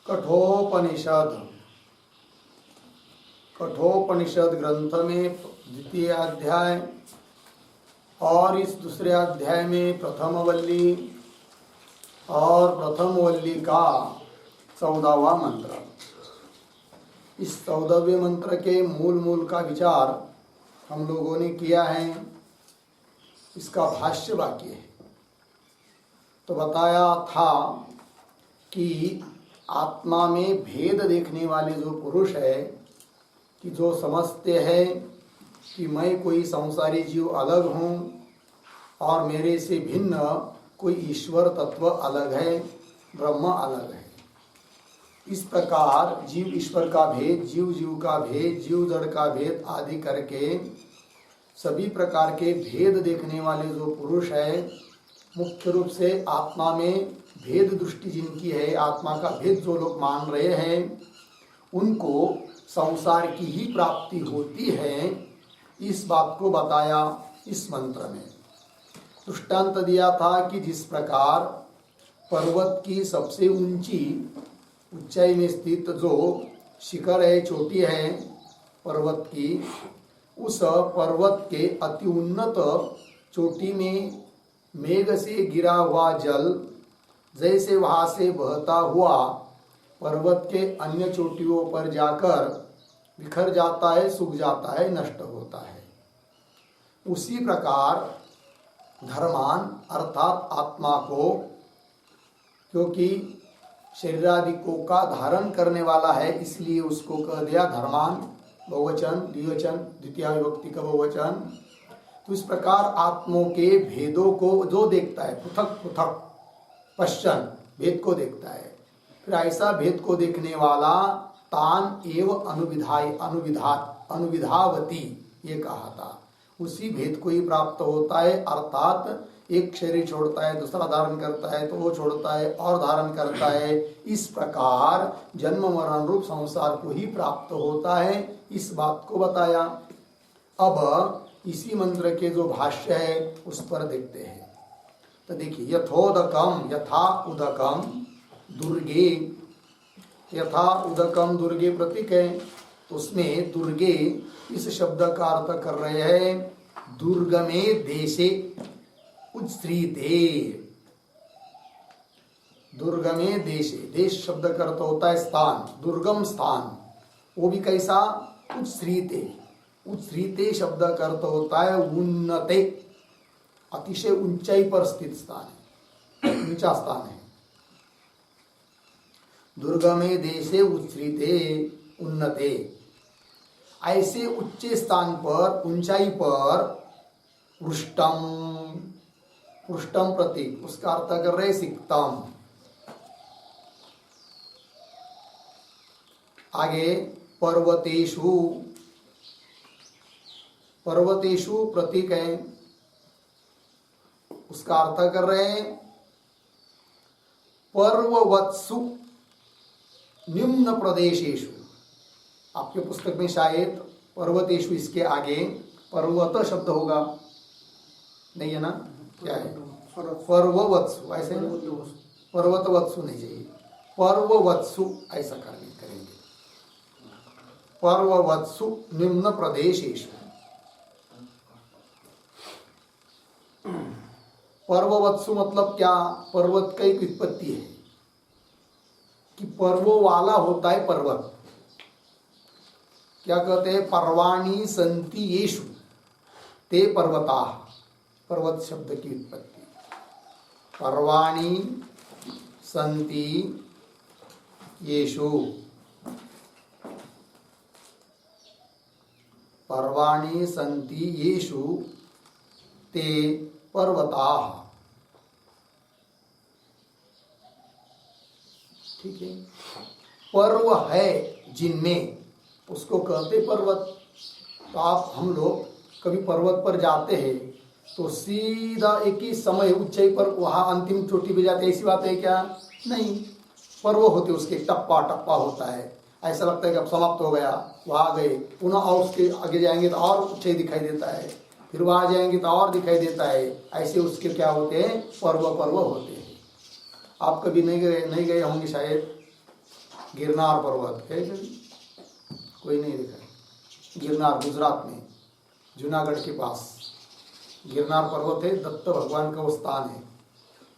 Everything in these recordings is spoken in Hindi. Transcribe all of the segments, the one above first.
कठोपनिषद कठोपनिषद ग्रंथ में द्वितीय अध्याय और इस दूसरे अध्याय में प्रथम वल्ली और प्रथम वल्ली का 14वां मंत्र। इस 14वें मंत्र के मूल का विचार हम लोगों ने किया है। इसका भाष्य वाक्य है। तो बताया था कि आत्मा में भेद देखने वाले जो पुरुष है कि जो समझते हैं कि मैं कोई संसारी जीव अलग हूँ और मेरे से भिन्न कोई ईश्वर तत्व अलग है, ब्रह्म अलग है। इस प्रकार जीव ईश्वर का भेद, जीव जीव का भेद, जीव जड़ का भेद आदि करके सभी प्रकार के भेद देखने वाले जो पुरुष है, मुख्य रूप से आत्मा में भेद दृष्टि जिनकी है, आत्मा का भेद जो लोग मान रहे हैं, उनको संसार की ही प्राप्ति होती है। इस बात को बताया इस मंत्र में। दृष्टांत दिया था कि जिस प्रकार पर्वत की सबसे ऊंचाई में स्थित जो शिखर है, चोटी है पर्वत की, उस पर्वत के अति उन्नत चोटी में मेघ से गिरा हुआ जल जैसे वहां से बहता हुआ पर्वत के अन्य चोटियों पर जाकर बिखर जाता है, सूख जाता है, नष्ट होता है, उसी प्रकार धर्मान अर्थात आत्मा को, क्योंकि शरीरादिकों का धारण करने वाला है इसलिए उसको कह दिया धर्मान, बहुवचन, द्विवचन, द्वितीय विभक्ति का बहुवचन। तो इस प्रकार आत्मों के भेदों को जो देखता है, पृथक पृथक पश्चन भेद को देखता है, फिर ऐसा भेद को देखने वाला तान एव अनुविधावती ये कहा था, उसी भेद को ही प्राप्त होता है। अर्थात एक शरीर छोड़ता है, दूसरा धारण करता है, तो वो छोड़ता है और धारण करता है। इस प्रकार जन्म मरण रूप संसार को ही प्राप्त होता है। इस बात को बताया। अब इसी मंत्र के जो भाष्य है उस पर देखते हैं। तो देखिए, यथोदकम यथा उदकम दुर्गे, यथा उदकम दुर्गे प्रतीक है, तो उसमें दुर्गे इस शब्द का अर्थ कर रहे हैं दुर्गमे देशे उच्छ्रिते। दुर्गमे देशे, देश शब्द का अर्थ होता है स्थान, दुर्गम स्थान, वो भी कैसा, उच्छ्रिते। उच्छ्रिते शब्द का अर्थ होता है उन्नते, अतिशय ऊंचाई पर स्थित स्थान है, ऊंचा स्थान है। दुर्गमे देशे उच्छ्रिते उन्नते, ऐसे उच्चे स्थान पर, ऊंचाई पर पृष्ठम, पृष्ठम प्रतीक, उसका अर्थ कर रहे सिक्तम। आगे पर्वतेषु, पर्वतेषु प्रतीक है, उसका अर्थ कर रहे हैं पर्ववत्सु निम्न प्रदेशेषु। आपके पुस्तक में शायद पर्वतेषु इसके आगे पर्वत शब्द होगा, नहीं है ना? क्या है? पर्ववत्सु, ऐसे पर्वतवत्सु नहीं चाहिए, पर्ववत्सु ऐसा करेंगे। पर्ववत्सु निम्न प्रदेशेषु। पर्ववत्सु मतलब क्या? पर्वत का एक उत्पत्ति है कि पर्वों वाला होता है पर्वत। क्या कहते हैं? पर्वाणि सन्ति येषु ते पर्वता, पर्वत शब्द की उत्पत्ति। पर्वाणि सन्ति येषु, पर्वाणि सन्ति येषु ते पर्वता। ठीक है, पर्व है जिनमें, उसको कहते पर्वत। तो आप, हम लोग कभी पर्वत पर जाते हैं तो सीधा एक ही समय ऊंचाई पर वहां अंतिम चोटी पे जाते, ऐसी बात है क्या? नहीं, पर्व होते, उसके टप्पा टप्पा होता है। ऐसा लगता है कि अब समाप्त हो गया, वहां गए, पुनः और उसके आगे जाएंगे तो और ऊंचाई दिखाई देता है, फिर वहां जाएंगे तो और दिखाई देता है। ऐसे उसके क्या होते हैं? पर्व पर्व होते हैं। आप कभी नहीं गए होंगे शायद, गिरनार पर्वत है कोई नहीं देखा? गिरनार गुजरात में जूनागढ़ के पास गिरनार पर्वत है, दत्त भगवान का वो स्थान है।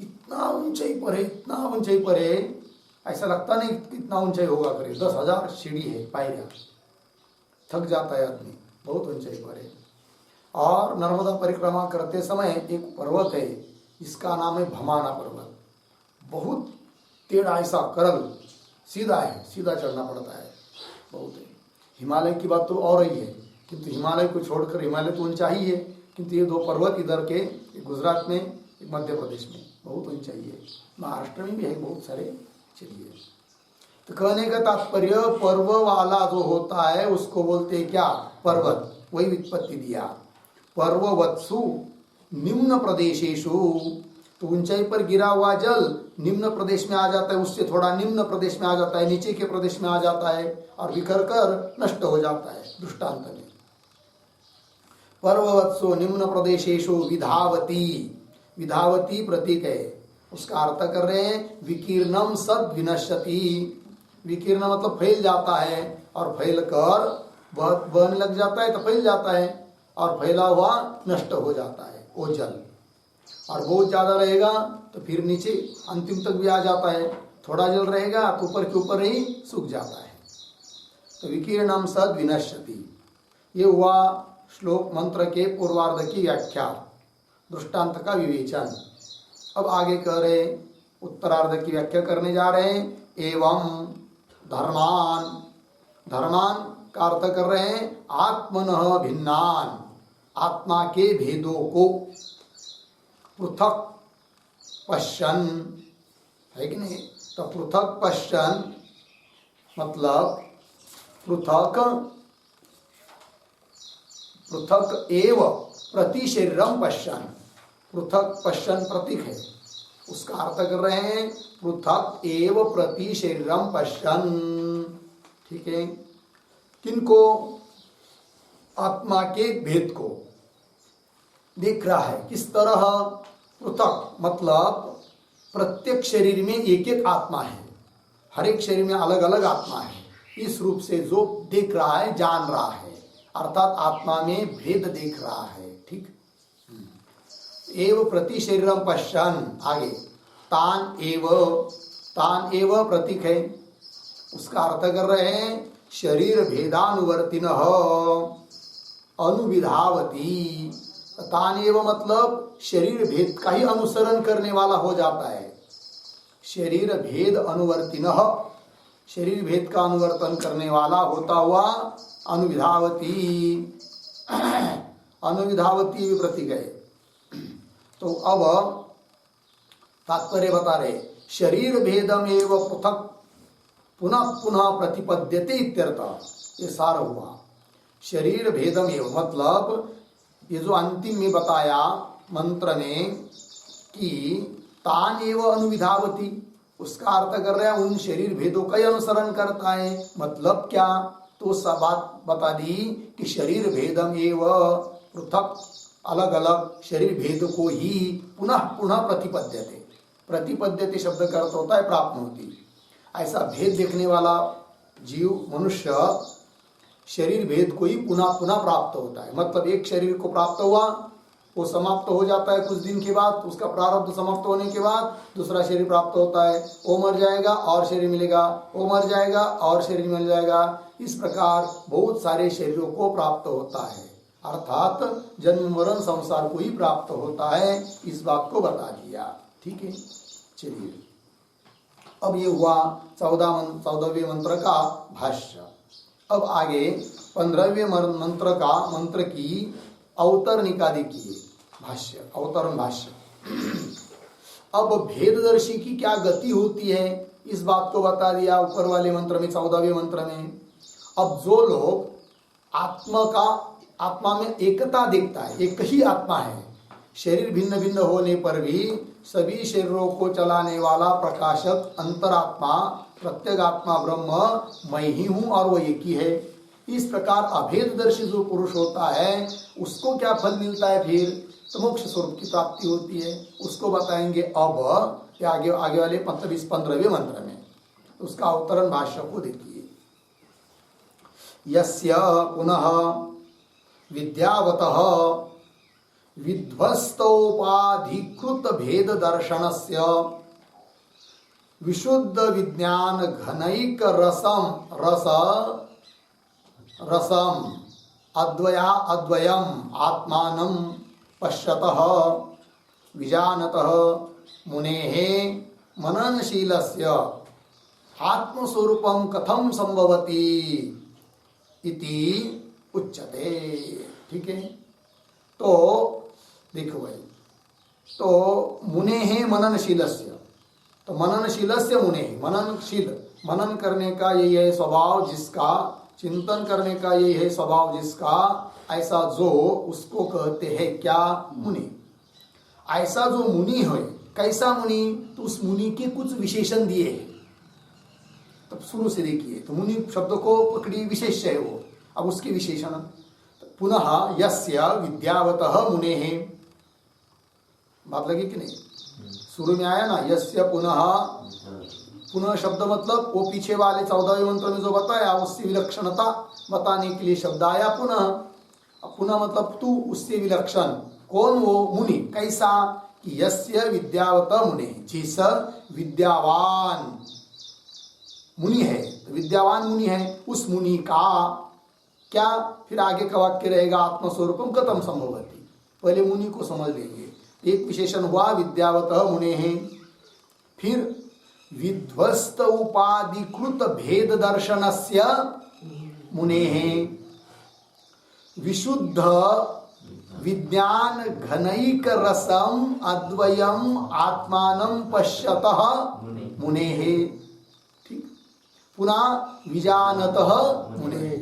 इतना ऊंचाई पर है, इतना ऊंचाई पर है, ऐसा लगता नहीं कितना ऊंचाई होगा करे। 10,000 सीढ़ी है, पायरियां, थक जाता है आदमी, बहुत ऊंचाई पर है। और नर्मदा परिक्रमा करते समय एक पर्वत है, इसका नाम है भमाना पर्वत। बहुत टेढ़ा, ऐसा करल सीधा है, सीधा चढ़ना पड़ता है, बहुत है। हिमालय की बात तो और ही है, किंतु हिमालय को छोड़कर, हिमालय तो ऊंचा ही है, किंतु ये दो पर्वत इधर के, गुजरात में, एक मध्य प्रदेश में, बहुत ऊंचाई है। महाराष्ट्र में भी है बहुत सारे। चलिए, तो कहने का तात्पर्य पर्व वाला जो होता है उसको बोलते हैं क्या? पर्वत। वही व्युत्पत्ति दिया, पर्ववत्सु निम्न प्रदेशेषु। तो ऊंचाई पर गिरा हुआ जल निम्न प्रदेश में आ जाता है, उससे थोड़ा निम्न प्रदेश में आ जाता है, नीचे के प्रदेश में आ जाता है और बिखर कर नष्ट हो जाता है। दृष्टांत में पर्ववत्सु निम्न प्रदेशेषु विधावती, विधावती प्रतीक है, उसका अर्थ कर रहे हैं विकीर्णम सद विनश्यति। विकीर्ण मतलब फैल जाता है, और फैल कर बहने लग जाता है तो फैल जाता है, और फैला हुआ नष्ट हो जाता है वो जल। और बहुत ज़्यादा रहेगा तो फिर नीचे अंतिम तक भी आ जाता है, थोड़ा जल रहेगा तो ऊपर के ऊपर ही सूख जाता है। तो विकीर्णम सद विनश्यति, ये हुआ श्लोक मंत्र के पूर्वार्ध की व्याख्या, दृष्टांत का विवेचन। अब आगे कह रहे, उत्तरार्ध की व्याख्या करने जा रहे हैं। एवं धर्मान, धर्मान का अर्थ कर रहे हैं आत्मनः भिन्नान, आत्मा के भेदों को पृथक पश्यन, है कि नहीं? तो पृथक पश्यन मतलब पृथक, पृथक एव प्रति शरीरम पश्यन। पृथक पश्यन प्रतीक है, उसका अर्थ कर रहे हैं पृथक एव प्रति शरीरम पश्यन। ठीक है, किनको? आत्मा के भेद को देख रहा है। किस तरह? पृथक मतलब प्रत्येक शरीर में एक एक आत्मा है, हर एक शरीर में अलग अलग आत्मा है। इस रूप से जो देख रहा है, जान रहा है, अर्थात आत्मा में भेद देख रहा है। ठीक, एव प्रति शरीरम पश्यन। आगे तान एव प्रतीक है, उसका अर्थ कर रहे हैं शरीर भेदानुवर्तिनः अनुविधावती। तान एव मतलब शरीर भेद का ही अनुसरण करने वाला हो जाता है। शरीर भेद अनुवर्तिनः, शरीर भेद का अनुवर्तन करने वाला होता हुआ अनुविधावती, अनुविधावती भी प्रतीक है। तो अब तात्पर्य बता रहे, शरीर भेदम एवं पृथक पुनः पुनः प्रतिपद्यते इत्यर्थ। ये सार हुआ। शरीर भेदम एवं मतलब ये जो अंतिम में बताया मंत्र में कि तान एवं अनुविधावती, उसका अर्थ कर रहे हैं उन शरीर भेदों का ही अनुसरण करता है। मतलब क्या? तो सब बात बता दी कि शरीर भेदम एवं पृथक, अलग अलग शरीर भेद को ही पुनः पुनः प्रतिपद्यते। प्रतिपद्यते शब्द का अर्थ होता है प्राप्त होती। ऐसा भेद देखने वाला जीव मनुष्य शरीर भेद को ही पुनः पुनः प्राप्त होता है। मतलब एक शरीर को प्राप्त हुआ, वो समाप्त हो जाता है कुछ दिन के बाद, उसका प्रारब्ध समाप्त होने के बाद दूसरा शरीर प्राप्त होता है, वो मर जाएगा और शरीर मिलेगा, वो मर जाएगा और शरीर मिल जाएगा। इस प्रकार बहुत सारे शरीरों को प्राप्त होता है, अर्थात जन्म मरण संसार को ही प्राप्त होता है। इस बात को बता दिया। ठीक है, चलिए अब ये हुआ 14वें मंत्र का भाष्य। अब आगे 15वें मंत्र का, मंत्र की अवतरणिका देखिए, भाष्य, अवतरण भाष्य। अब भेददर्शी की क्या गति होती है, इस बात को बता दिया ऊपर वाले मंत्र में, 14वें मंत्र में। अब जो लोग आत्मा में एकता देखता है, एक ही आत्मा है, शरीर भिन्न भिन्न होने पर भी सभी शरीरों को चलाने वाला प्रकाशक अंतरात्मा, प्रत्यगात्मा ब्रह्म मैं ही हूँ और वो एक ही है। इस प्रकार अभेददर्शी जो पुरुष होता है उसको क्या फल मिलता है? फिर तो मोक्ष स्वरूप की प्राप्ति होती है। उसको बताएंगे अब आगे वाले 15वें मंत्र में। उसका अवतरण भाष्य को देखिए। यस्य पुनः विद्यावतः विध्वस्तोपाधिकृत भेद दर्शनस्य विशुद्ध विज्ञान घनैक रसम अद्वयम आत्मानं पश्यतः विजानतः मुनेः मननशीलस्य आत्मस्वरूपं कथम संभवति इति उच्यते। ठीक है, तो देखो भाई, तो मुनेः मननशीलस्य, तो मननशीलस्य मुनेः, मननशील, मनन करने का यही है स्वभाव जिसका, चिंतन करने का यही है स्वभाव जिसका, ऐसा जो उसको कहते हैं क्या, मुनि। ऐसा जो मुनि है, कैसा मुनि, तो उस मुनि के कुछ विशेषण दिए हैं। तब शुरू से देखिए, तो मुनि शब्द को पकड़ी, विशेष है वो। अब उसके विशेषण, पुनः यस्य विद्यावतः मुनेः, बात लगी कि नहीं? शुरू में आया ना, यस्य पुनः, पुनः शब्द मतलब वो पीछे वाले 14वें मंत्र में जो बताया उससे विलक्षणता बताने के लिए शब्द आया पुनः। पुनः मतलब तू, उससे विलक्षण। कौन वो मुनि, कैसा, कि यस्य विद्यावतः मुनेः, जिस विद्यावान मुनि है, तो विद्यावान मुनि है, उस मुनि का क्या, फिर आगे का वाक्य रहेगा आत्मस्वरूपम कथम संभवति। पहले मुनि को समझ लेंगे। एक विशेषण हुआ विद्यावतः मुनेः, फिर विध्वस्त उपाधिकृत भेद दर्शनस्य मुनेः विशुद्ध विज्ञान घनैक रसम अद्वयम आत्मानं पश्यतः मुनेः। ठीक, पुनः विजानतः मुनेः,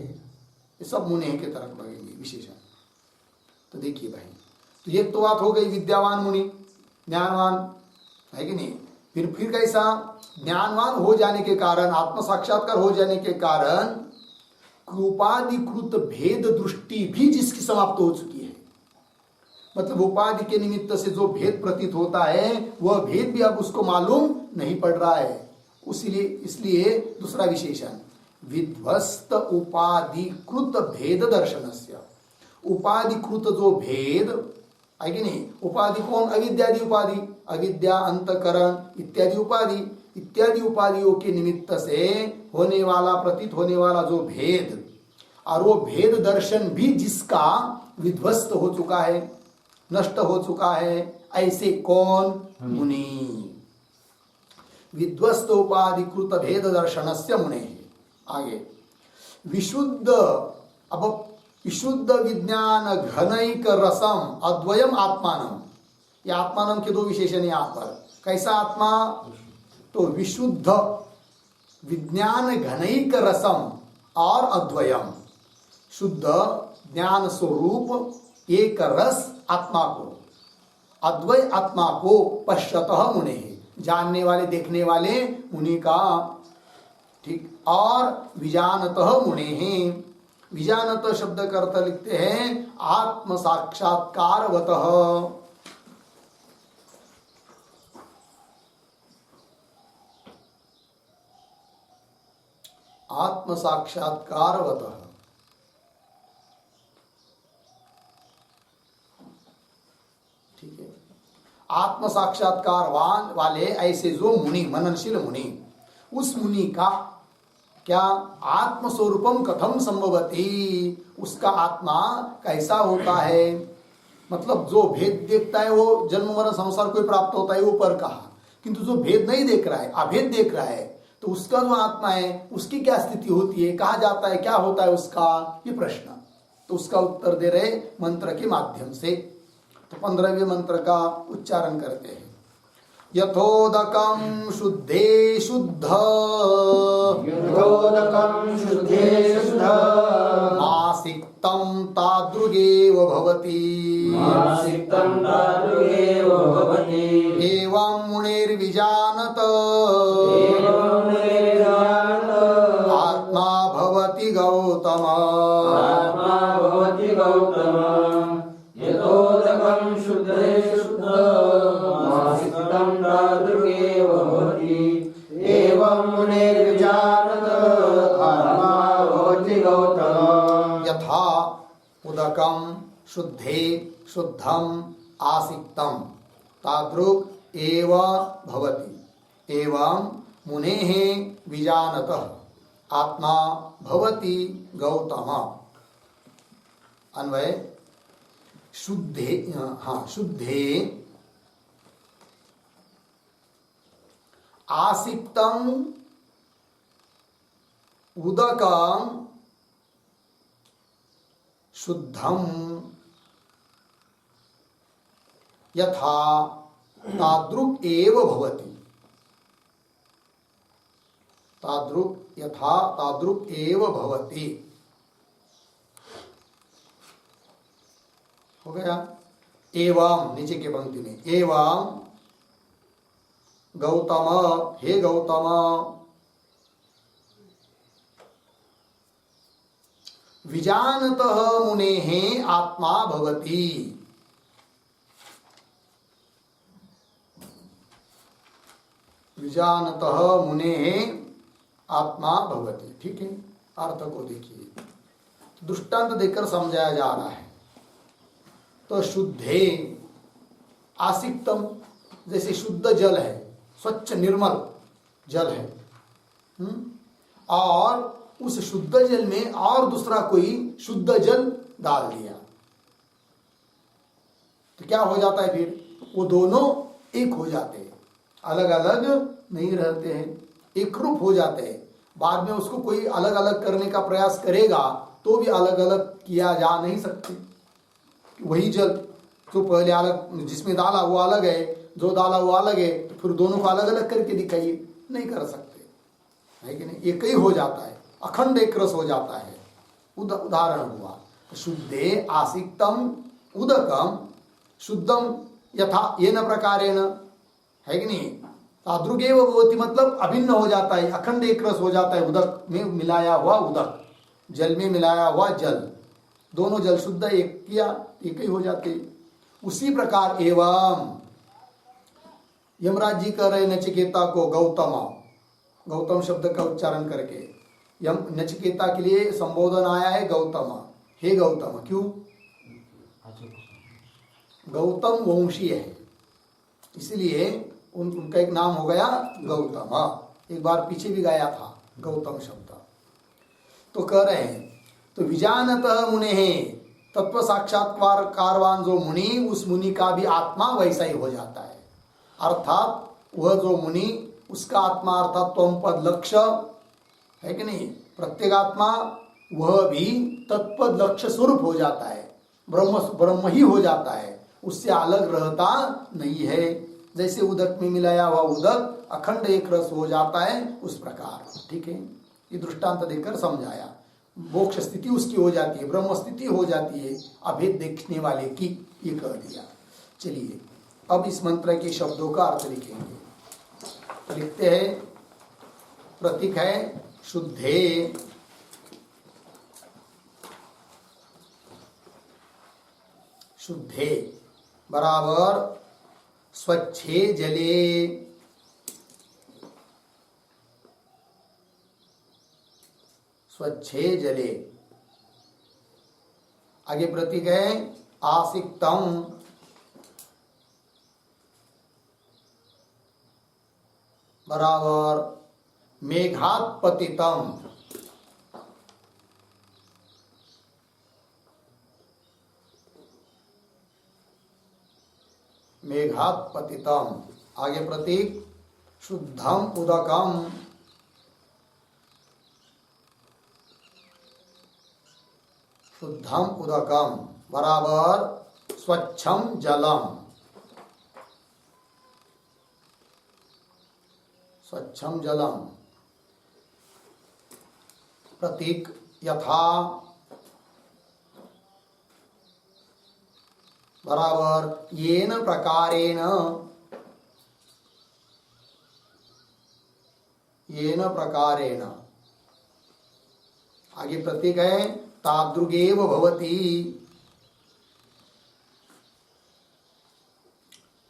ये सब मुनेः के तरफ लगेंगे विशेषण। तो देखिए भाई, तो ये तो बात हो गई विद्यावान मुनि, ज्ञानवान है कि नहीं। फिर कैसा, ज्ञानवान हो जाने के कारण, आत्म साक्षात्कार हो जाने के कारण कृपाधिकृत भेद दृष्टि भी जिसकी समाप्त हो चुकी है। मतलब उपाधि के निमित्त से जो भेद प्रतीत होता है, वह भेद भी अब उसको मालूम नहीं पड़ रहा है। इसलिए दूसरा विशेषण विध्वस्त उपाधिकृत भेद दर्शनस्य, उपाधिकृत जो भेद है कि नहीं, उपाधि कौन, अविद्यादि उपाधि, अविद्या अंतकरण इत्यादि उपाधि, इत्यादि उपाधियों के निमित्त से होने वाला, प्रतीत होने वाला जो भेद, और वो भेद दर्शन भी जिसका विध्वस्त हो चुका है, नष्ट हो चुका है, ऐसे कौन, मुनि। विध्वस्त उपाधिकृत भेद दर्शनस्य मुनेः। आगे विशुद्ध, अब विशुद्ध विज्ञान घनैक रसम अद्वयम आत्मानम, ये आत्मानम के दो विशेषण यहाँ पर। कैसा आत्मा, तो विशुद्ध विज्ञान घनैक रसम और अद्वयम, शुद्ध ज्ञान स्वरूप एक रस आत्मा को, अद्वय आत्मा को पश्यतः मुनेः, जानने वाले, देखने वाले मुनि का। ठीक, और विजानतः मुनेः, विजानत शब्द का अर्थ लिखते हैं आत्म साक्षात्कारवतः। आत्म साक्षात्कारवतः, ठीक है, आत्म साक्षात्कार वाले ऐसे जो मुनि, मननशील मुनि, उस मुनि का क्या, आत्मस्वरूपम कथम संभवति, उसका आत्मा कैसा होता है। मतलब जो भेद देखता है वो जन्म मरण संसार को प्राप्त होता है, ऊपर कहा, किंतु जो भेद नहीं देख रहा है, अभेद देख रहा है, तो उसका जो आत्मा है उसकी क्या स्थिति होती है, कहा जाता है, क्या होता है उसका, ये प्रश्न। तो उसका उत्तर दे रहे मंत्र के माध्यम से। तो 15वें मंत्र का उच्चारण करते हैं। यथोदकं शुद्धे शुद्ध, यथोदकं शुद्धे शुद्ध, मासिक्तं तादृगेव भवति, मासिक्तं तादृगेव भवति। एवं मुनिर्विजानत, एवं मुनिर्विजानत, आत्मा भवति गौतम, आत्मा भवति गौतम। यथोदकं शुद्धे शुद्ध, मासिक्तं तादृगेव भवति। एवं मुनिर्विजानत, उदकम शुद्धे शुद्धम आसिक्तम तादृक् एव भवति एवं मुनेः विजानतः आत्मा भवति गौतम। अन्वय शुद्धे, शुद्धे आसिक्तम उदकम शुद्धम यथा तादृक् एव भवति तादृक् यथा तादृक् एव भवति। हो गया। एवं नीचे के पंक्ति में एवं गौतम हे गौतम विजानतः मुनेः आत्मा भवति। विजानतः मुनेः आत्मा भवति। ठीक है, अर्थ को देखिए, दृष्टांत देकर समझाया जा रहा है। तो शुद्धे आसिक्तम, जैसे शुद्ध जल है, स्वच्छ निर्मल जल है, और उस शुद्ध जल में और दूसरा कोई शुद्ध जल डाल दिया तो क्या हो जाता है? फिर वो दोनों एक हो जाते हैं, अलग अलग नहीं रहते हैं, एक रूप हो जाते हैं। बाद में उसको कोई अलग अलग करने का प्रयास करेगा तो भी अलग अलग किया जा नहीं सकते। वही जल जो पहले अलग जिसमें डाला वो अलग है, जो डाला वो अलग है, तो फिर दोनों को अलग अलग करके दिखाइए, नहीं कर सकते, है कि नहीं? एक ही हो जाता है, अखंड एक रस हो जाता है। उदाहरण हुआ शुद्धे आसिक्तम उदकम शुद्धम यथा येन प्रकारेण, है कि नहीं? तादृगेव भवति मतलब अभिन्न हो जाता है, अखंड एक रस हो जाता है। उदक में मिलाया हुआ उदक, जल में मिलाया हुआ जल, दोनों जल शुद्ध एक किया, एक ही हो जाते। उसी प्रकार एवं यमराज जी कह रहे नचिकेता को गौतम, गौतम शब्द का उच्चारण करके यम नचिकेता के लिए संबोधन आया है गौतम, हे गौतम। क्यों? गौतम वंशीय है, इसलिए उनका एक नाम हो गया गौतम। एक बार पीछे भी गाया था गौतम शब्द। तो कह रहे हैं तो विजानतः मुनेः, तत्व साक्षात्कार कारवान जो मुनि, उस मुनि का भी आत्मा वैसा ही हो जाता है। अर्थात वह जो मुनि, उसका आत्मा अर्थात त्वम पद लक्ष्य है कि नहीं, प्रत्येक आत्मा वह भी तत्पद लक्ष्य स्वरूप हो जाता है, ब्रह्म ही हो जाता है, उससे अलग रहता नहीं है। जैसे उदक में मिलाया हुआ उदक अखंड एक रस हो जाता है, उस प्रकार। ठीक है, ये दृष्टांत देकर समझाया। मोक्ष स्थिति उसकी हो जाती है, ब्रह्म स्थिति हो जाती है अभेद देखने वाले की, ये कह दिया। चलिए अब इस मंत्र के शब्दों का अर्थ लिखेंगे। लिखते हैं, प्रतीक है शुद्धे, शुद्धे बराबर स्वच्छे जले, स्वच्छे जले। आगे प्रतीक है आसिक्तम, बराबर मेघात पतितम, मेघात पतितम। आगे प्रतीक शुद्धम उदकम, शुद्धम उदकम बराबर स्वच्छम जलम, स्वच्छम जलम। प्रतीक यथा बराबर येन प्रकारेण, येन प्रकारेण। आगे प्रतीक है तादृगेव भवति,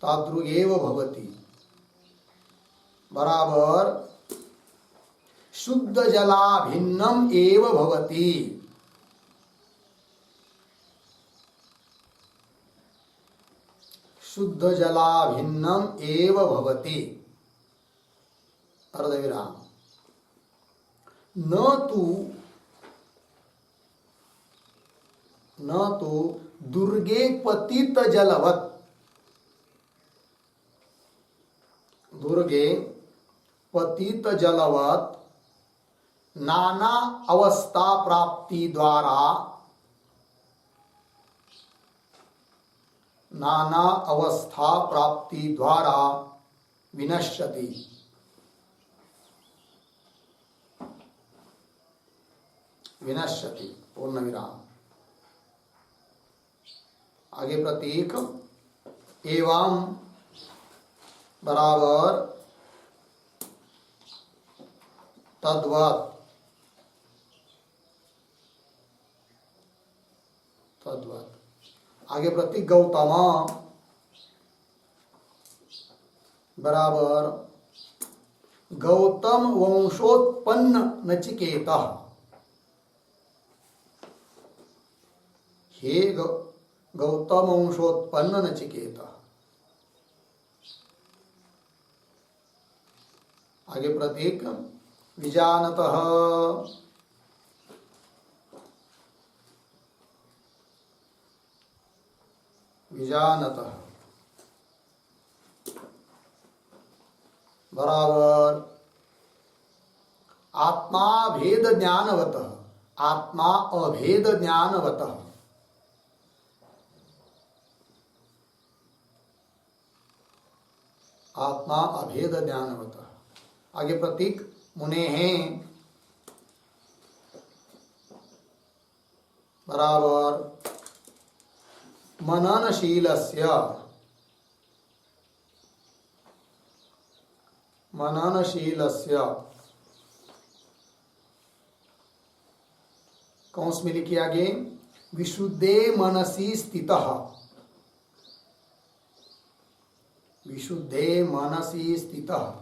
तादृगेव भवति बराबर शुद्ध जला भिन्नम एव भवति, शुद्ध जलाभिन्नम एव भवति। अर्धविराम। न तो दुर्गे पतित जलवत, दुर्गे पतित जलवत नाना अवस्था प्राप्ति द्वारा, नाना अवस्था प्राप्ति द्वारा विनश्यति। विनश्यति पूर्ण विराम। आगे प्रतीक एवं बराबर तद्वत, तद्वत। आगे प्रतीक गौतम बराबर गौतम वंशोत्पन्न नचिकेता। हे गौतम वंशोत्पन्न नचिकेता। आगे प्रतीक विजानतः, विजानतः बराबर आत्मा भेद ज्ञानवतः, आत्मा अभेद ज्ञानवतः। आत्मा अभेद ज्ञानवतः। आगे प्रतीक मुने हैं बराबर मननशीलस्य, मननशीलस्य कौंस में लिखिए आगे विशुद्धे मनसी स्थितः, विशुद्धे मनसी स्थितः।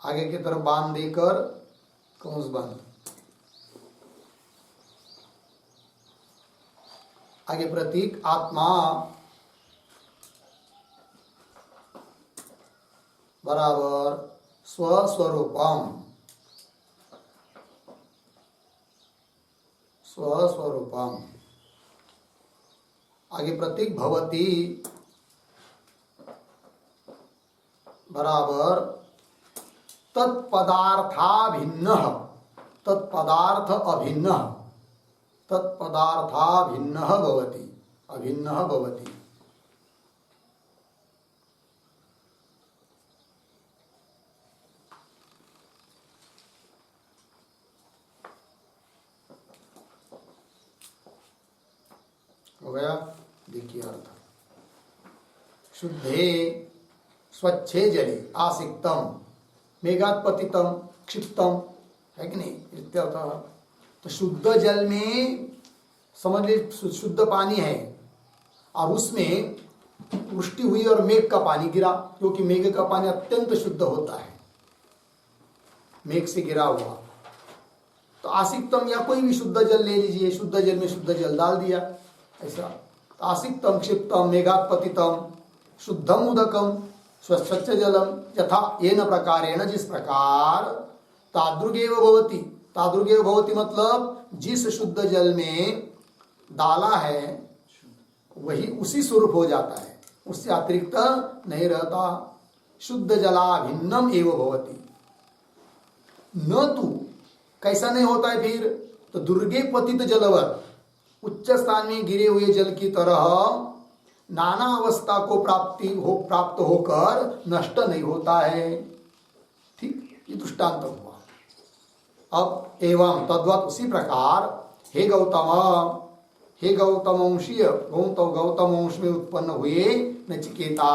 आगे की तरफ बांध देकर कौंस बंद। आगे प्रतीक आत्मा बराबर स्वस्वरूपम, स्वस्वरूपम। आगे प्रतीक भवति बराबर तत्पदार्थाभिन्न, तत्पदार्थ अभिन्न, तत्पदार्थाभिन्न भवति, अभिन्न भवति। हो गया। देखिए अर्थ शुद्धे स्वच्छे जले आसिक्तम मेघात पतितम क्षिप्तम, है कि नहीं इत्यर्थः। तो शुद्ध जल में समझ लीजिए शुद्ध पानी है और उसमें वृष्टि हुई और मेघ का पानी गिरा, क्योंकि मेघ का पानी अत्यंत शुद्ध होता है, मेघ से गिरा हुआ। तो आसिक्तम या कोई भी शुद्ध जल ले लीजिए, शुद्ध जल में शुद्ध जल डाल दिया ऐसा। आसिक्तम क्षिप्तम मेघात पतितम शुद्धम उदकम स्वच्छ जलम यथा येन प्रकारेण, जिस प्रकार तादृगेव भवति, तादृगेव भवति मतलब जिस शुद्ध जल में डाला है वही उसी स्वरूप हो जाता है, उससे अतिरिक्त नहीं रहता। शुद्ध जलाभिन्नम एव भवति। न तू कैसा नहीं होता है फिर, तो दुर्गे पतित जलवत उच्च स्थान में गिरे हुए जल की तरह नाना अवस्था को प्राप्त होकर नष्ट नहीं होता है। ठीक, ये दृष्टांत हुआ। अब एवं तद्वत उसी प्रकार हे गौतम, हे गौतमवंशीय गौतमवंश में उत्पन्न हुए नचिकेता,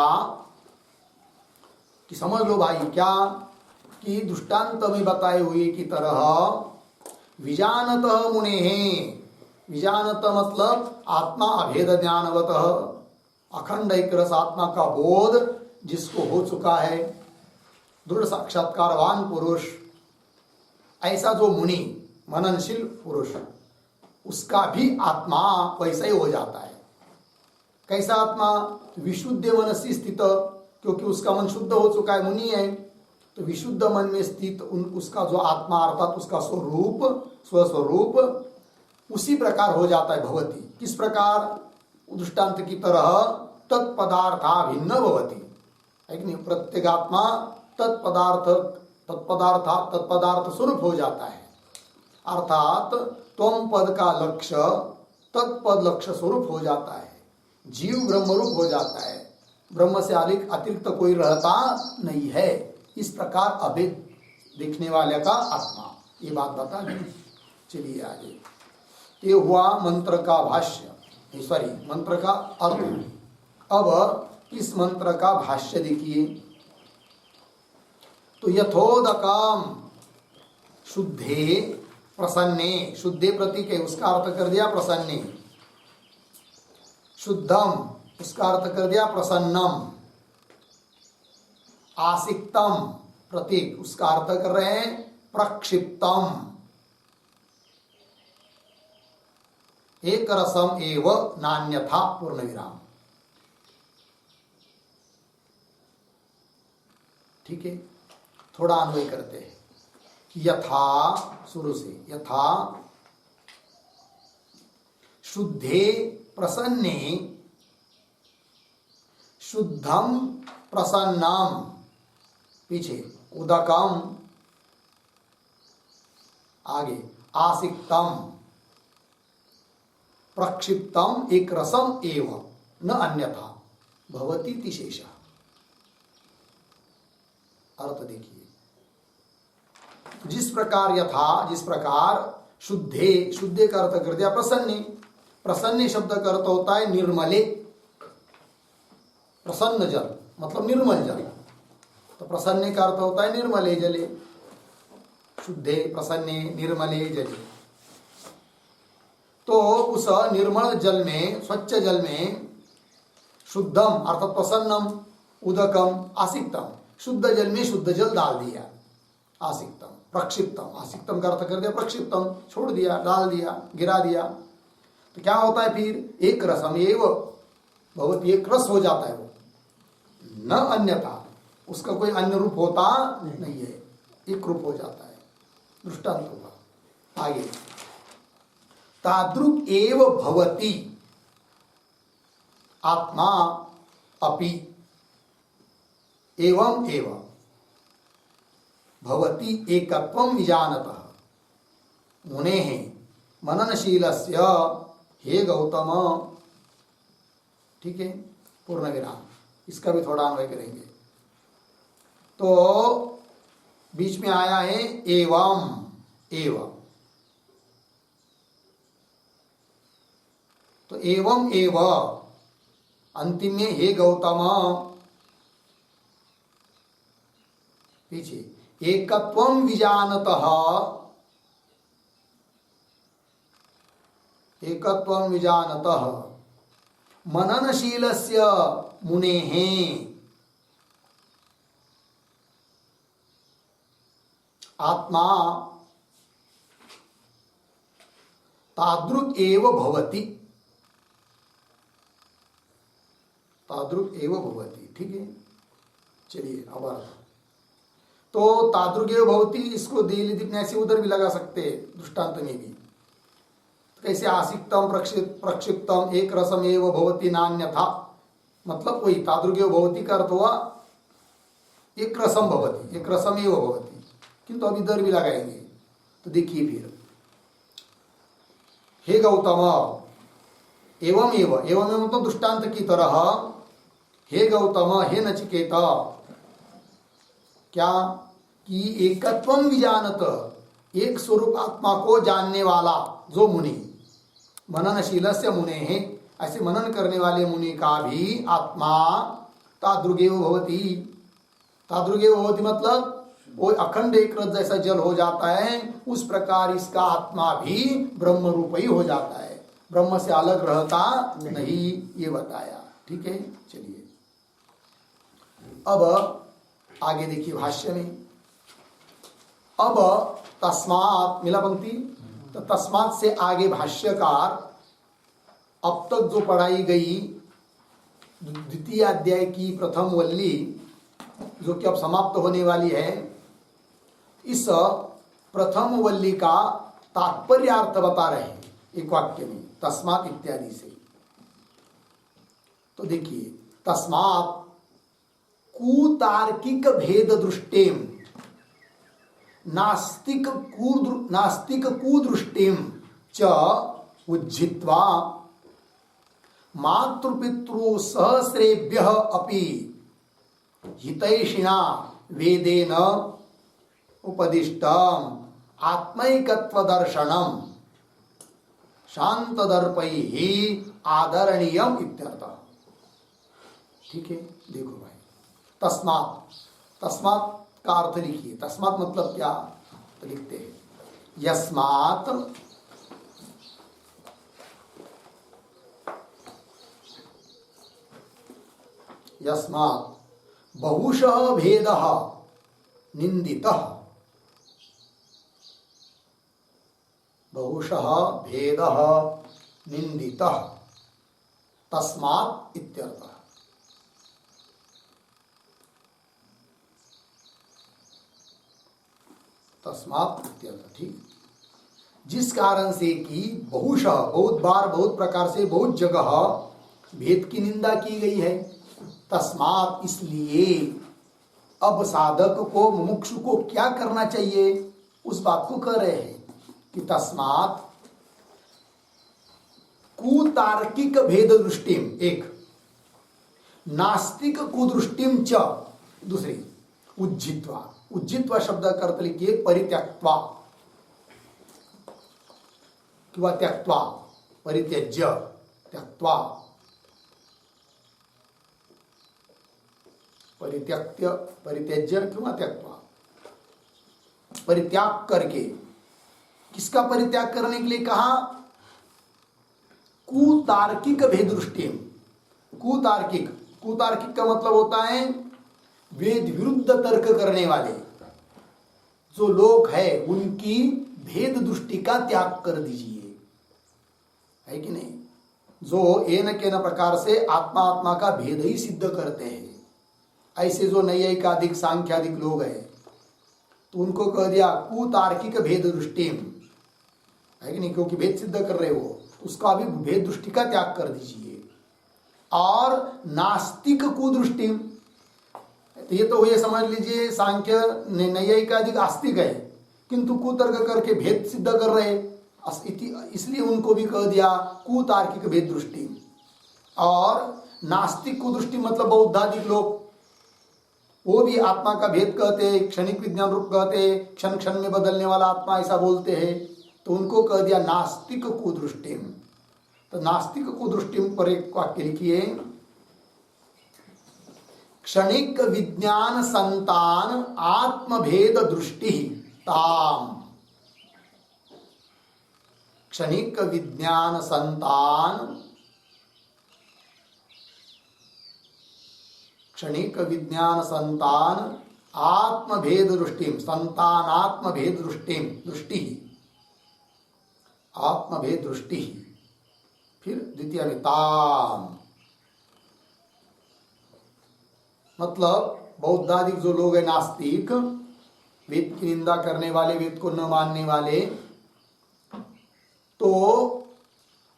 कि समझ लो भाई क्या कि दृष्टांत में बताए हुए की तरह विजानत मुने हैं। विजानत मतलब आत्मा अभेद ज्ञानवत, अखंड एक रस आत्मा का बोध जिसको हो चुका है, दृढ़ साक्षात्कारवान पुरुष, ऐसा जो मुनि मननशील पुरुष, उसका भी आत्मा वैसा ही हो जाता है। कैसा आत्मा? विशुद्ध मनसी स्थित, क्योंकि उसका मन शुद्ध हो चुका है, मुनि है, तो विशुद्ध मन में स्थित उसका जो आत्मा अर्थात उसका स्वरूप स्वस्वरूप उसी प्रकार हो जाता है। भवती किस प्रकार? दृष्टांत की तरह तत्पदार्था भिन्न भवती है कि नहीं? प्रत्येक आत्मा तत्पदार्थ स्वरूप हो जाता है, अर्थात त्वम पद का लक्ष्य तत्पद लक्ष्य स्वरूप हो जाता है। जीव ब्रह्म रूप हो जाता है, ब्रह्म से अतिरिक्त कोई रहता नहीं है। इस प्रकार अभेद देखने वाले का आत्मा, ये बात बता दी। चलिए आगे। ये हुआ मंत्र का भाष्य, सॉरी मंत्र का अर्थ। अब इस मंत्र का भाष्य देखिए। तो यथोदकम शुद्धे प्रसन्ने, शुद्धे प्रतीक है, उसका अर्थ कर दिया प्रसन्ने। शुद्धम उसका अर्थ कर दिया प्रसन्नम। आसिक्तम प्रतीक उसका अर्थ कर रहे हैं प्रक्षिप्तम। एक रसम एव नान्यथा पूर्ण विराम। ठीक है, थोड़ा अन्वय करते हैं। यथा शुरू से, यथा शुद्धे प्रसन्ने शुद्धम प्रसन्नम, पीछे उदकम, आगे आसिक्तम प्रक्षिप्तम एक रसम एव न अन्यथा भवती तिशेषा। अर्थ देखिए, जिस प्रकार यथा, जिस प्रकार शुद्धे, शुद्धे का अर्थ कर दिया प्रसन्ने। प्रसन्ने शब्द का अर्थ होता है निर्मले, प्रसन्न जल मतलब निर्मल जल, तो प्रसन्ने का अर्थ होता है निर्मले जले। शुद्धे प्रसन्ने निर्मले जले, तो उस निर्मल जल में, स्वच्छ जल में शुद्धम अर्थात प्रसन्नम, उदकम आसिक्तम, शुद्ध जल में शुद्ध जल डाल दिया, आसिक्तम। प्रक्षिप्तम, आसिक्तम का अर्थ कर दिया प्रक्षिप्तम, छोड़ दिया, डाल दिया, गिरा दिया, तो क्या होता है फिर? एक रसम एव भवती, एक रस हो जाता है वो, न अन्यथा, उसका कोई अन्य रूप होता नहीं है, एक रूप हो जाता है। दृष्टांत होगा आगे। तादृक् एव भवति आत्मा अपि एवं एव भवति एकत्वं विजानतः मुनेः मननशीलस्य हे गौतम। ठीक है, पूर्ण विराम। इसका भी थोड़ा अन्वय करेंगे। तो बीच में आया है एवं एवं, तो एवं एव अंतिम में हे गौतम, पीछे एकत्वं विजानतः, एकत्वं विजानतः मननशीलस्य मुनेः आत्मा तादृक् एव भवति, तादृक् एव भवति। ठीक है, चलिए अब अर्थ। तो तादृक् एव भवति, इसको दिखने से उधर भी लगा सकते हैं दृष्टांत में भी। तो कैसे? आसिक्तम प्रक्षिप्तम एक रसम एव भवति नान्यथा, मतलब वही तादृक् एव भवति का अर्थ हुआ एक रसम भवति, एक रसम एव भवति, किंतु अब इधर भी लगाएंगे। तो देखिए फिर, हे गौतम, एवं एव, एवं मतलब दृष्टांत की तरह, हे गौतम, हे नचिकेता, क्या कि एकत्वं विजानत, एक स्वरूप आत्मा को जानने वाला जो मुनि, मननशीलस्य मुनेः, ऐसे मनन करने वाले मुनि का भी आत्मा तादृगेव भवति। तादृगेव भवति मतलब वो अखंड एक रस जैसा जल हो जाता है, उस प्रकार इसका आत्मा भी ब्रह्म रूप ही हो जाता है, ब्रह्म से अलग रहता नहीं, ये बताया। ठीक है, चलिए अब आगे देखिए भाष्य में। अब तस्मात् मिला पंक्ति, तो तस्मात् से आगे भाष्यकार अब तक जो पढ़ाई गई द्वितीय अध्याय की प्रथम वल्ली जो कि अब समाप्त होने वाली है, इस प्रथम वल्ली का तात्पर्य अर्थ बता रहे हैं एक वाक्य में, तस्मात् इत्यादि से। तो देखिए, तस्मात् कुतार्किक भेद दृष्टिम नास्तिक कुदृष्टिम च उज्झित्वा मातृपितृ सहस्रेभ्यः अपि हितैषिणा वेदेन उपदिष्टम आत्मैकत्व दर्शनम शांतदर्पैः आदरणीयम इत्यर्थः। ठीक है, देखो भाई, तस्मात् का अर्थ लिखिए। तस्मात् मतलब क्या, तो लिखते हैं यस्मात् बहुशः भेदः निंदितः, बहुशः भेदः निंदितः तस्मात् इत्यर्थः। तस्मात् इत्यर्थ, ठीक। जिस कारण से कि बहुशः बहुत बार, बहुत प्रकार से, बहुत जगह भेद की निंदा की गई है। तस्मात् इसलिए अब साधक को, मुमुक्षु को क्या करना चाहिए, उस बात को कह रहे हैं कि तस्मात् कुतार्किक भेद दृष्टिम एक, नास्तिक कुदृष्टिम च दूसरी, उज्जित्वा। उज्जित्वा शब्द का अर्थ लिखिए परित्यक्त्वा किंवा त्यक्त्वा, परित्यज्य, त्यक्त्वा, परित्यक्त्य, परित्यज्य किंवा त्यक्त्वा, परित्याग करके। किसका परित्याग करने के लिए कहा, कुतार्किक भेद दृष्टि। कुतार्किक, कुतार्किक का मतलब होता है वेद विरुद्ध तर्क करने वाले जो लोग हैं, उनकी भेद दृष्टि का त्याग कर दीजिए, है कि नहीं। जो एन केन प्रकार से आत्मा आत्मा का भेद ही सिद्ध करते हैं, ऐसे जो नैयायिकादिक सांख्यादिक लोग हैं, तो उनको कह दिया कुतार्किक भेद दृष्टि, है कि नहीं, क्योंकि भेद सिद्ध कर रहे हो, उसका भी भेद दृष्टि का त्याग कर दीजिए। और नास्तिक कुदृष्टि, तो ये तो ये समझ लीजिए सांख्य नैयायिकादिक आस्तिक है, किंतु कुतर्क करके भेद सिद्ध कर रहे, इसलिए उनको भी कह दिया कुतार्किक भेद दृष्टि। और नास्तिक कुदृष्टि मतलब बौद्धादिक लोग, वो भी आत्मा का भेद कहते हैं, क्षणिक विज्ञान रूप कहते हैं, क्षण क्षण में बदलने वाला आत्मा ऐसा बोलते हैं, तो उनको कह दिया नास्तिक कुदृष्टि। तो नास्तिक कुदृष्टि पर एक वाक्य लिखिए, क्षणिक विज्ञान संतान आत्मभेद दृष्टि ताम। क्षणिक विज्ञान संतान, क्षणिक विज्ञान संतान आत्मभेद दृष्टि, संतान आत्मभेद दृष्टि, दृष्टि आत्मभेद दृष्टि। फिर द्वितीय में ताम, मतलब बौद्धादिक जो लोग हैं नास्तिक, वेद की निंदा करने वाले, वेद को न मानने वाले, तो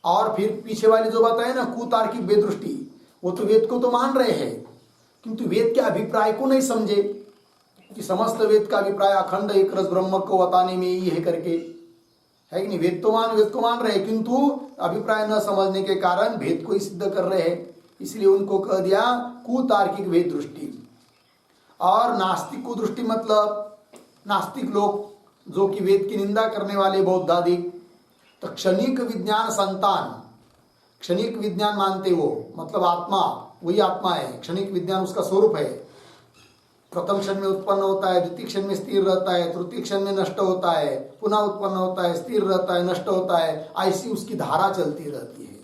और फिर पीछे वाले जो बताए ना कुतार्किक वेद दृष्टि, वो तो वेद को तो मान रहे हैं, किंतु वेद के अभिप्राय को नहीं समझे कि समस्त वेद का अभिप्राय अखंड एक रस ब्रह्म को बताने में ही है करके, है कि नहीं। वेद को मान रहे हैं, किंतु अभिप्राय न समझने के कारण भेद को ही सिद्ध कर रहे हैं, इसलिए उनको कह दिया कुतार्किक भेद दृष्टि। और नास्तिक को दृष्टि मतलब नास्तिक लोग जो कि वेद की निंदा करने वाले बौद्धादिक, तो क्षणिक विज्ञान संतान, क्षणिक विज्ञान मानते वो, मतलब आत्मा वही आत्मा है, क्षणिक विज्ञान उसका स्वरूप है, प्रथम क्षण में उत्पन्न होता है, द्वितीय क्षण में स्थिर रहता है, तृतीय क्षण में नष्ट होता है, पुनः उत्पन्न होता है, स्थिर रहता है, नष्ट होता है, ऐसी उसकी धारा चलती रहती है।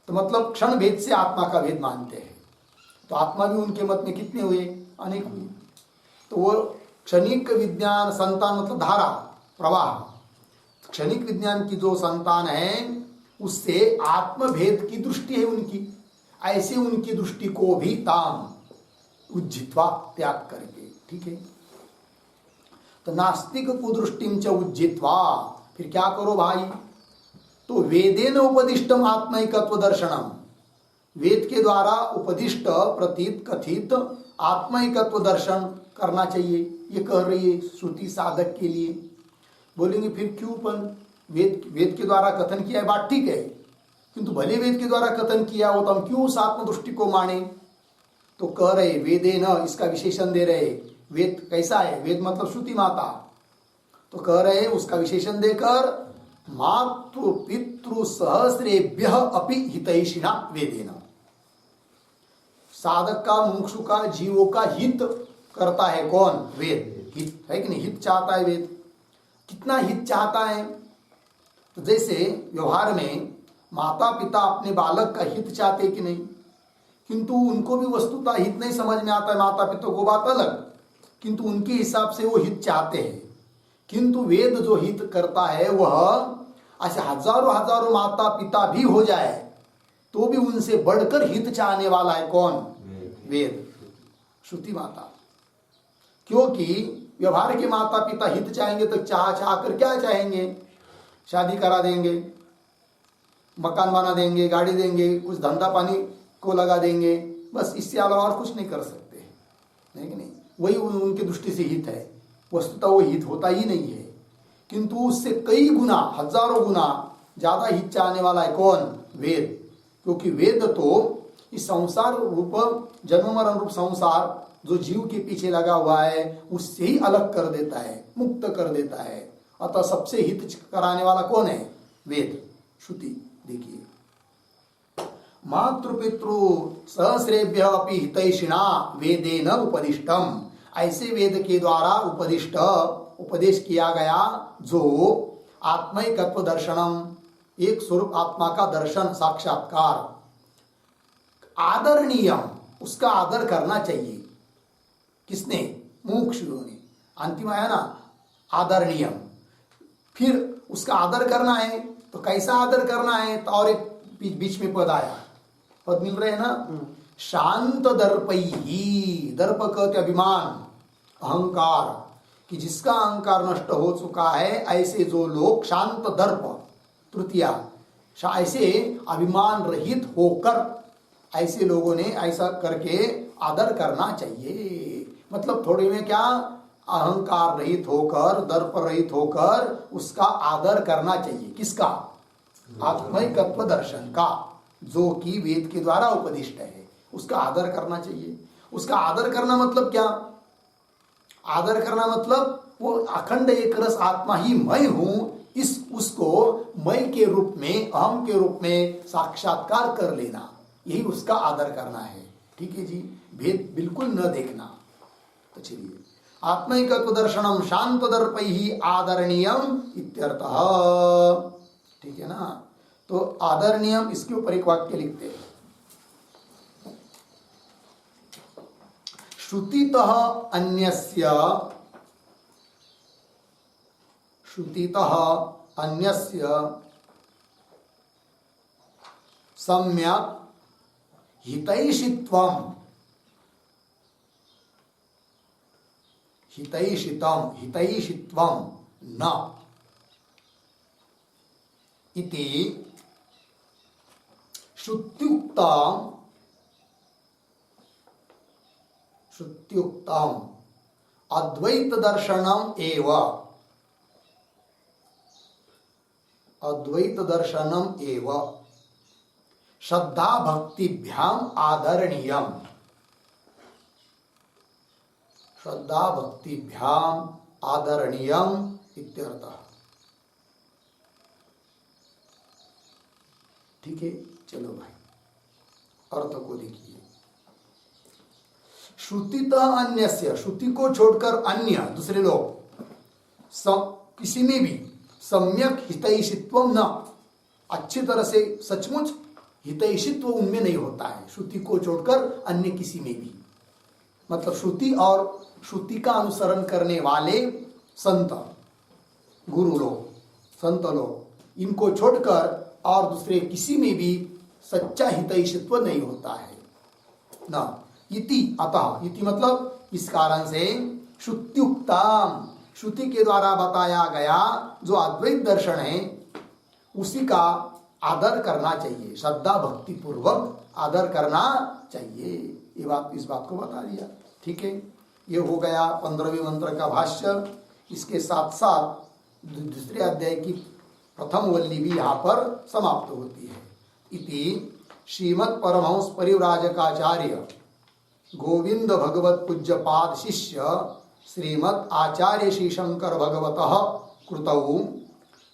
तो मतलब क्षण भेद से आत्मा का भेद मानते हैं। तो आत्मा भी उनके मत में कितने हुए, अनेक हुए। तो वो क्षणिक विज्ञान संतान मतलब धारा, प्रवाह, क्षणिक विज्ञान की जो संतान है उससे आत्मभेद की दृष्टि है उनकी, ऐसे उनकी दृष्टि को भी ताम उज्जित्वा त्याग करके, ठीक है। तो नास्तिक कुदृष्टिम च उज्जित्वा, फिर क्या करो भाई, तो वेदेन उपदिष्टम आत्मैकत्व दर्शनम, वेद के द्वारा उपदिष्ट प्रतीत कथित आत्मैकत्व दर्शन करना चाहिए, ये कह रही है श्रुति साधक के लिए। बोलेंगे फिर क्यों, पर वेद के द्वारा कथन किया है, बात ठीक है, किंतु भले वेद के द्वारा कथन किया हो तो हम क्यों उस आत्मदृष्टि को माने। तो कह रहे वेदे न, इसका विशेषण दे रहे, वेद कैसा है, वेद मतलब श्रुति माता, तो कह रहे उसका विशेषण देकर मातृ पितृ सहस्रेभ्य अपि हितैषिणा वेदेन, साधक का मुमुक्षु का जीवों का हित करता है कौन, वेद, हित है कि नहीं, हित चाहता है वेद। कितना हित चाहता है, तो जैसे व्यवहार में माता पिता अपने बालक का हित चाहते कि नहीं, किंतु उनको भी वस्तुतः हित नहीं समझ में आता है, माता पिता को बात अलग, किंतु उनके हिसाब से वो हित चाहते हैं। किंतु वेद जो हित करता है वह ऐसे हजारों हजारों माता पिता भी हो जाए तो भी उनसे बढ़कर हित चाहने वाला है कौन, वेद, श्रुति माता। क्योंकि व्यवहार के माता पिता हित चाहेंगे तो चाह कर क्या चाहेंगे, शादी करा देंगे, मकान बना देंगे, गाड़ी देंगे, कुछ धंधा पानी को लगा देंगे, बस इससे अलावा और कुछ नहीं कर सकते, नहीं कि नहीं, वही उनकी दृष्टि से हित है। वस्तुतः वो हित होता ही नहीं है, किंतु उससे कई गुना, हजारों गुना ज्यादा हित चाहने वाला है कौन, वेद। क्योंकि वेद तो इस संसार रूप जन्म मरण रूप संसार जो जीव के पीछे लगा हुआ है उससे ही अलग कर देता है, मुक्त कर देता है। अतः सबसे हित कराने वाला कौन है, वेद, श्रुति। देखिए मातृपितृ सहस्रेभ्य अपि हितैषिणा वेदेन उपदिष्टम, ऐसे वेद के द्वारा उपदिष्ट उपदेश किया गया जो आत्मैकत्व दर्शनम, एक स्वरूप आत्मा का दर्शन साक्षात्कार, आदरणीयम, उसका आदर करना चाहिए, किसने, मुमुक्षुओं ने, अंतिम आया ना आदरणीयम। फिर उसका आदर करना है तो कैसा आदर करना है, तो और एक बीच में पद आया, पद मिल रहे हैं ना, शांत दर्पैहि, दर्प कहते अभिमान अहंकार, कि जिसका अहंकार नष्ट हो चुका है, ऐसे जो लोग शांत दर्प, तृतीया, ऐसे अभिमान रहित होकर, ऐसे लोगों ने ऐसा करके आदर करना चाहिए। मतलब थोड़े में क्या, अहंकार रहित होकर, दर्प रहित होकर उसका आदर करना चाहिए, किसका, आत्मैकत्व दर्शन का, जो कि वेद के द्वारा उपदिष्ट है, उसका आदर करना चाहिए। उसका आदर करना मतलब क्या, आदर करना मतलब वो अखंड एक रस आत्मा ही मैं हूं, इस उसको मैं के रूप में, अहम के रूप में साक्षात्कार कर लेना, यही उसका आदर करना है, ठीक है जी, भेद बिल्कुल न देखना। तो चलिए, आत्मैकत्व दर्शनम शांत दर्पैहि आदरणीयम इत्यर्थः, ठीक है ना। तो आदरणीयम, इसके ऊपर एक वाक्य लिखते हैं, श्रुतितः अन्यस्य, श्रुतितः अन्यस्य सम्यक् हितैषित्वम, हितैषितम, हितैषित्वम न इति श्रुत्युक्तम, श्रुत्युक्तम अद्वैत दर्शनम एव, अद्वैत दर्शनम एव श्रद्धा भक्तिभ्याम आदरणीयम, श्रद्धा भक्तिभ्याम आदरणीयम इत्यर्थः। ठीक है, चलो भाई अर्थ को देखिए। श्रुतितः अन्यस्य, श्रुति को छोड़कर अन्य दूसरे लोग किसी में भी सम्यक हितैषित्वम न, अच्छी तरह से सचमुच हितैषित्व उनमें नहीं होता है, श्रुति को छोड़कर अन्य किसी में भी। मतलब श्रुति और श्रुति का अनुसरण करने वाले संत, गुरु लोग, संत लोग, इनको छोड़कर और दूसरे किसी में भी सच्चा हितैषित्व नहीं होता है ना। इति अतः, इति मतलब इस कारण से, श्रुत्युक्तम श्रुति के द्वारा बताया गया जो अद्वैत दर्शन है उसी का आदर करना चाहिए, श्रद्धा भक्ति पूर्वक आदर करना चाहिए। ये बात, इस बात को बता दिया। ठीक है, ये हो गया 15वें मंत्र का भाष्य। इसके साथ साथ दूसरे अध्याय की प्रथम वल्ली भी यहाँ पर समाप्त होती है। इति श्रीमद् परमहंस परिव्राजकाचार्य गोविंद भगवत पूज्य पाद शिष्य श्रीमद् आचार्य श्री शंकर भगवतः कृतौ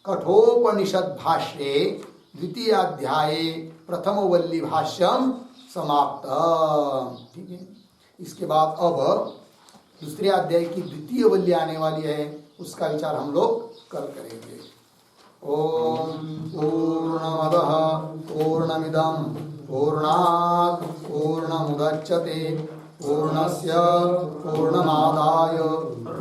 कठोपनिषद भाष्ये द्वितीय अध्याये प्रथम वल्ली भाष्यम समाप्त। ठीक है, इसके बाद अब दूसरे अध्याय की द्वितीय वल्ली आने वाली है, उसका विचार हम लोग कल करेंगे। ओम पूर्णमदः पूर्णमिदं पूर्णात् पूर्णमुदच्यते पूर्णस्य पूर्णमादाय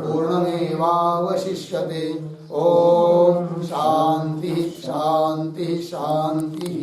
पूर्णमेवावशिष्यते। ओम शांति शांति शांति।